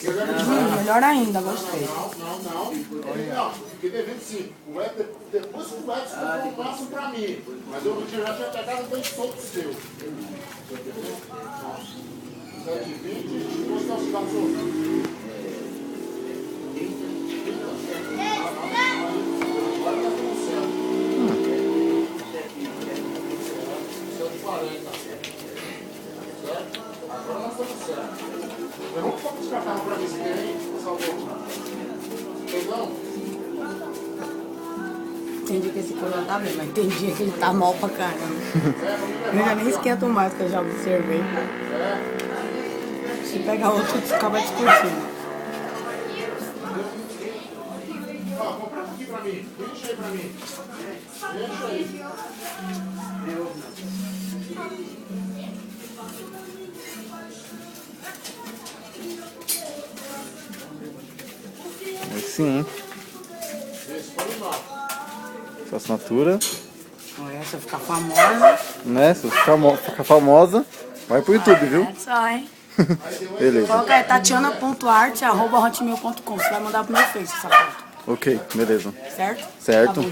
Melhor ainda, gostei. Não, fiquei devendo sim. Depois que o Edson comprou o máximo pra mim. Mas eu já tinha pegado dois soltos seu. 7,20, vou estar os cachorros. Agora nós estamos certo. 7,40. Certo? Agora nós estamos certos. Vamos descartar pra mim, se quer, hein? Perdão? Tem dia que esse coisa tá bem, mas tem dia que ele tá mal pra caramba. Eu já nem esquento mais, que eu já observei. Se pegar outro, acaba discutindo. Ó, compra aqui pra mim. Deixa aí pra mim. Deixa aí. Aí sim, hein? Esse pode ir lá. Sua assinatura, Olha, se eu ficar famosa. né? Se você ficar famosa, vai pro YouTube, viu? É só, hein? Beleza. Coloca aí tatiana.arte@hotmail.com. Você vai mandar pro meu Face essa foto. Ok, beleza. Certo? Certo. Tá bom.